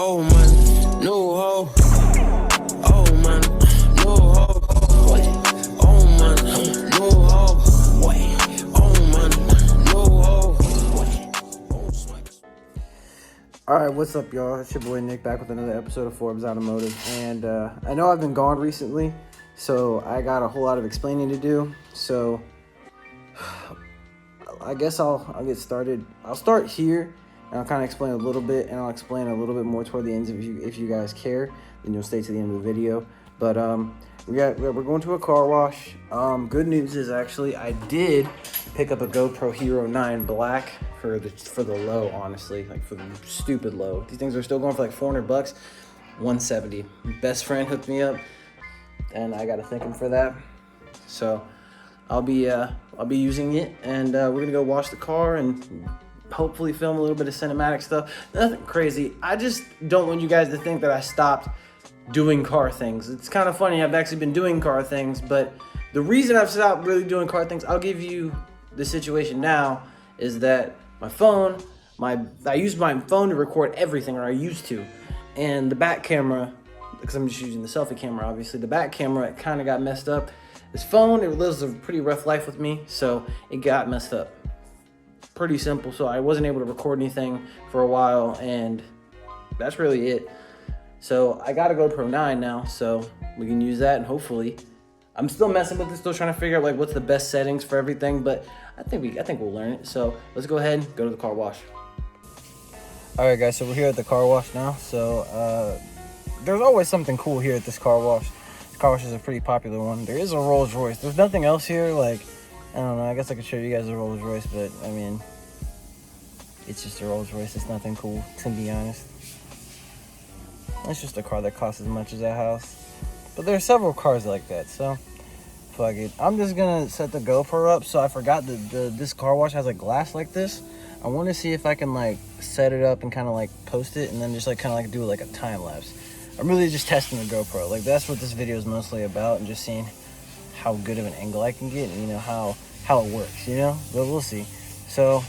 Oh man, no hoe. Oh man, no hoe. Oh man, no hoe. Oh man, no hoe. Alright, what's up, y'all? It's your boy Nick back with another episode of Forbes Automotive. And I know I've been gone recently, so I got a whole lot of explaining to do. So I guess I'll get started. I'll start here and I'll kind of explain a little bit, and I'll explain a little bit more toward the end if you guys care. Then you'll stay to the end of the video. But we're going to a car wash. Good news is actually I did pick up a GoPro Hero 9 Black for the low, honestly, like for the stupid low. These things are still going for like $400, 170. Best friend hooked me up, and I gotta thank him for that. So I'll be using it, and we're gonna go wash the car and hopefully film a little bit of cinematic stuff. Nothing crazy. I just don't want you guys to think that I stopped doing car things. It's kind of funny. I've actually been doing car things, but the reason I've stopped really doing car things, I'll give you the situation now, is that my phone, I use my phone to record everything, or I used to, and the back camera, because I'm just using the selfie camera, obviously, the back camera, it kind of got messed up. This phone, it lives a pretty rough life with me, so it got messed up. Pretty simple, so I wasn't able to record anything for a while, and that's really it. So I got a GoPro 9 now, so we can use that, and hopefully, I'm still messing with it, still trying to figure out like what's the best settings for everything, but I think we'll learn it. So let's go ahead and go to the car wash. All right, guys, so we're here at the car wash now. So there's always something cool here at this car wash. This car wash is a pretty popular one. There is a Rolls Royce. There's nothing else here. Like, I don't know. I guess I could show you guys a Rolls Royce, but I mean, it's just a Rolls Royce. It's nothing cool, to be honest. It's just a car that costs as much as that house. But there are several cars like that, so fuck it. I'm just gonna set the GoPro up. So I forgot that this car wash has a glass like this. I want to see if I can like set it up and kind of like post it, and then just like kind of like do like a time lapse. I'm really just testing the GoPro. Like, that's what this video is mostly about, and just seeing how good of an angle I can get, and you know how it works, you know. But we'll see. So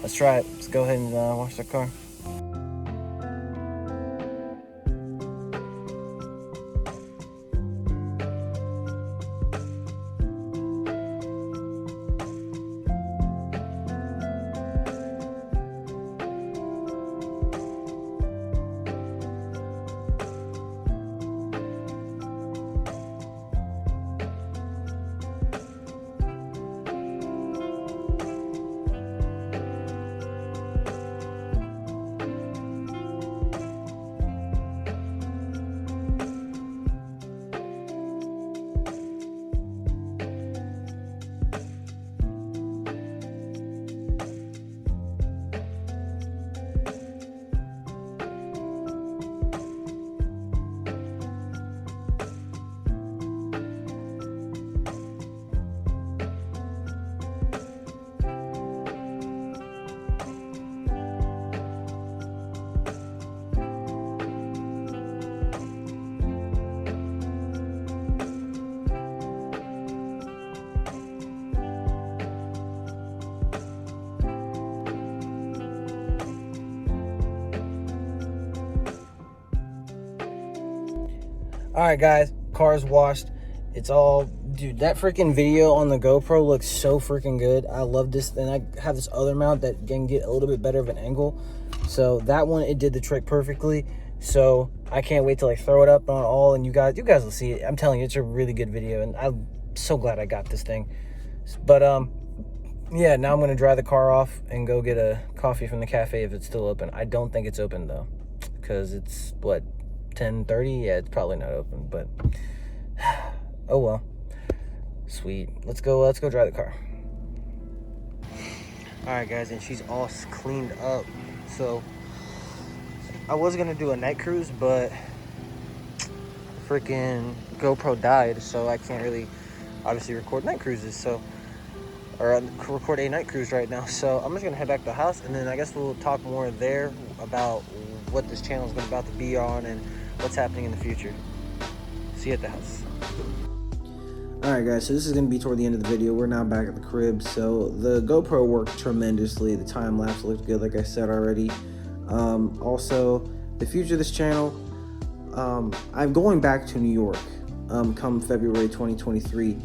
let's try it. Let's go ahead and wash the car. All right, guys, car's washed. It's all, dude, that freaking video on the GoPro looks so freaking good. I love this. And I have this other mount that can get a little bit better of an angle. So that one, it did the trick perfectly. So I can't wait to like throw it up on all, and you guys will see it. I'm telling you, it's a really good video, and I'm so glad I got this thing. But yeah, now I'm gonna dry the car off and go get a coffee from the cafe if it's still open. I don't think it's open though, because it's what, 10:30? Yeah, it's probably not open, but oh well. Sweet. Let's go dry the car. All right, guys, and she's all cleaned up. So I was gonna do a night cruise, but freaking GoPro died, so I can't really obviously record night cruises, or record a night cruise right now. So I'm just gonna head back to the house, and then I guess we'll talk more there about what this channel is about to be on and what's happening in the future. See you at the house. Alright, guys, so this is going to be toward the end of the video. We're now back at the crib. So the GoPro worked tremendously. The time lapse looked good, like I said already. Also, the future of this channel, I'm going back to New York come February 2023,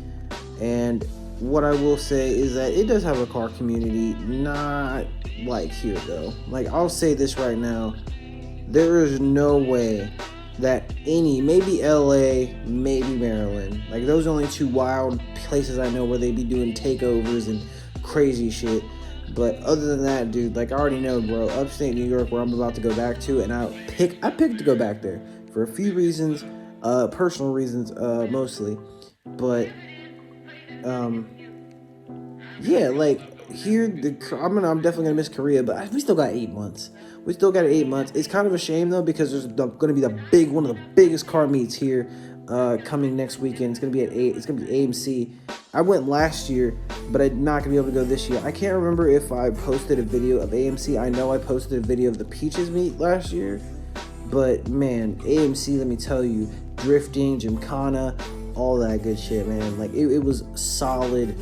and what I will say is that it does have a car community, not like here though. Like, I'll say this right now, there is no way that maybe LA, maybe Maryland, like those are only two wild places I know where they be doing takeovers and crazy shit. But other than that, dude, like I already know, bro, upstate New York, where I'm about to go back to, and I picked to go back there for a few reasons, personal reasons, mostly. But yeah, like here, I'm definitely gonna miss Korea, but we still got 8 months. We still got 8 months. It's kind of a shame though, because there's gonna be one of the biggest car meets here, coming next weekend. It's gonna be it's gonna be AMC. I went last year, but I'm not gonna be able to go this year. I can't remember if I posted a video of AMC. I know I posted a video of the Peaches meet last year, but man, AMC, let me tell you, drifting, gymkhana, all that good shit, man. Like it was solid.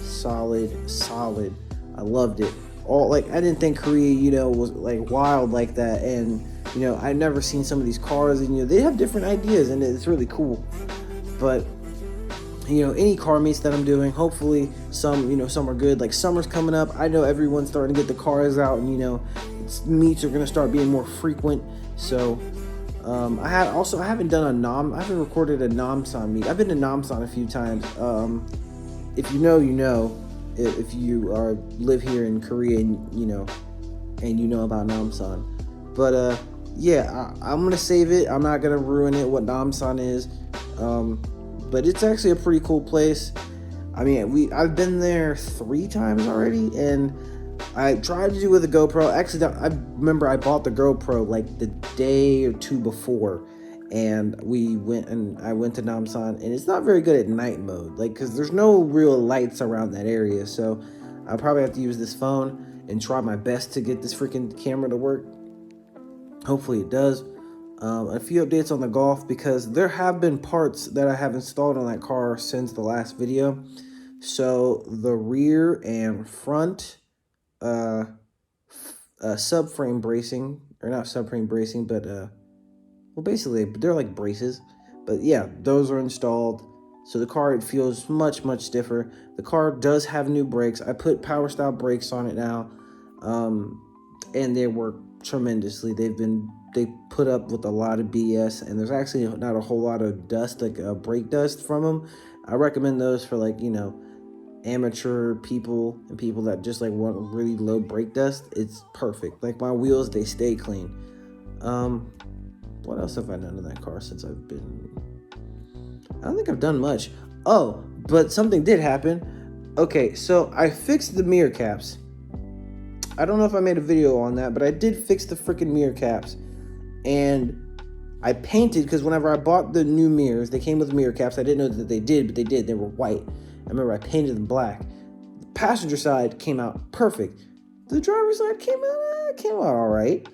I loved it. I didn't think Korea, was like wild like that, and I'd never seen some of these cars, and they have different ideas, and it's really cool. But any car meets that I'm doing, hopefully some are good. Like summer's coming up. I know everyone's starting to get the cars out, and meets are gonna start being more frequent. So I haven't recorded a Namsan meet. I've been to Namsan a few times. If you know, if you live here in Korea, and you know about Namsan. But yeah, I'm gonna save it. I'm not gonna ruin it what Namsan is. But it's actually a pretty cool place. I mean, I've been there 3 times already, and I tried to do it with a GoPro. Actually, I remember I bought the GoPro like the day or 2 before, and I went to Namsan, and it's not very good at night mode, like, because there's no real lights around that area. So I'll probably have to use this phone and try my best to get this freaking camera to work. Hopefully it does. A few updates on the Golf, because there have been parts that I have installed on that car since the last video. So the rear and front subframe bracing, or not subframe bracing, but well, basically they're like braces. But yeah, those are installed. So the car, it feels much stiffer. The car does have new brakes. I put power style brakes on it now, and they work tremendously. They put up with a lot of BS, and there's actually not a whole lot of dust, like brake dust from them. I recommend those for like amateur people and people that just like want really low brake dust. It's perfect. Like my wheels, they stay clean. What else have I done to that car since I've been? I don't think I've done much. Oh, but something did happen. Okay, so I fixed the mirror caps. I don't know if I made a video on that, but I did fix the freaking mirror caps. And I painted, because whenever I bought the new mirrors, they came with mirror caps. I didn't know that they did, but they did. They were white. I remember I painted them black. The passenger side came out perfect. The driver's side came out all right.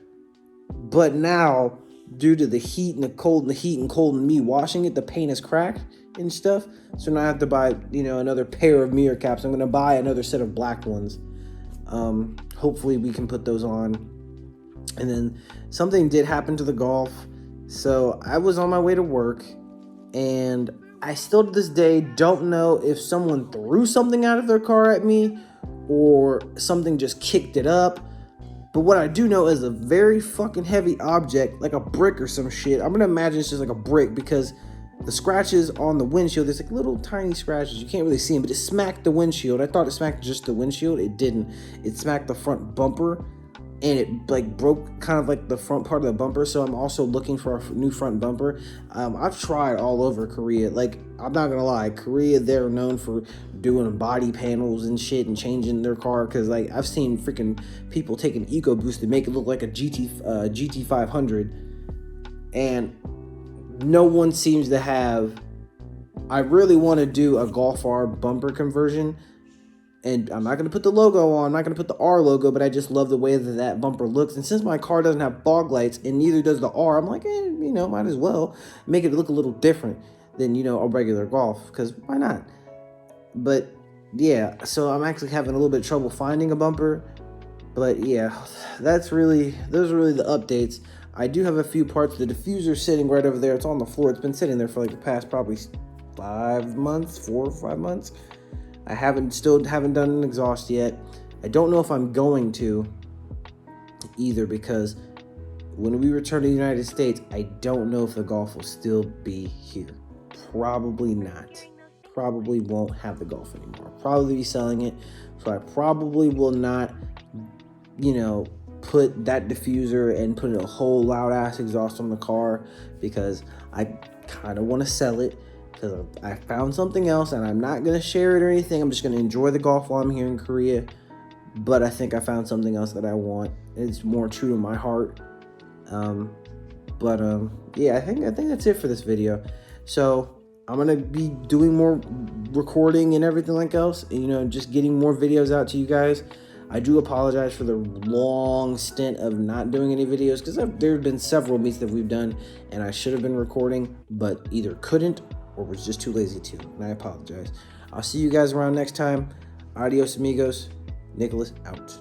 But now, due to the heat and the cold and me washing it, the paint is cracked and stuff. So now I have to buy, another pair of mirror caps. I'm going to buy another set of black ones. Hopefully we can put those on. And then something did happen to the Golf. So I was on my way to work, and I still to this day don't know if someone threw something out of their car at me or something just kicked it up. But what I do know is a very fucking heavy object, like a brick or some shit. I'm gonna imagine it's just like a brick, because the scratches on the windshield, there's like little tiny scratches. You can't really see them, but it smacked the windshield. I thought it smacked just the windshield. It didn't. It smacked the front bumper, and it like broke kind of like the front part of the bumper. So I'm also looking for a new front bumper. I've tried all over Korea. Like, I'm not gonna lie, Korea, they're known for doing body panels and shit and changing their car, because like I've seen freaking people take an EcoBoost and make it look like a GT 500, and no one seems to have. I really want to do a Golf R bumper conversion, and I'm not going to put the logo on, I'm not going to put the R logo, but I just love the way that bumper looks. And since my car doesn't have fog lights, and neither does the R, I'm like, might as well make it look a little different than, a regular Golf, because why not? But yeah, so I'm actually having a little bit of trouble finding a bumper. But yeah, those are really the updates. I do have a few parts. The diffuser sitting right over there. It's on the floor. It's been sitting there for like the past probably 5 months, 4 or 5 months. I still haven't done an exhaust yet. I don't know if I'm going to either, because when we return to the United States, I don't know if the Golf will still be here. Probably not. Probably won't have the Golf anymore. I'll probably be selling it. So I probably will not, put that diffuser and put a whole loud ass exhaust on the car, because I kind of want to sell it, because I found something else, and I'm not going to share it or anything. I'm just going to enjoy the Golf while I'm here in Korea. But I think I found something else that I want. It's more true to my heart. Yeah, I think that's it for this video. So I'm gonna be doing more recording and everything like else, just getting more videos out to you guys. I do apologize for the long stint of not doing any videos, because there have been several meets that we've done and I should have been recording, but either couldn't or was just too lazy to, and I apologize. I'll see you guys around next time. Adios amigos. Nicholas out.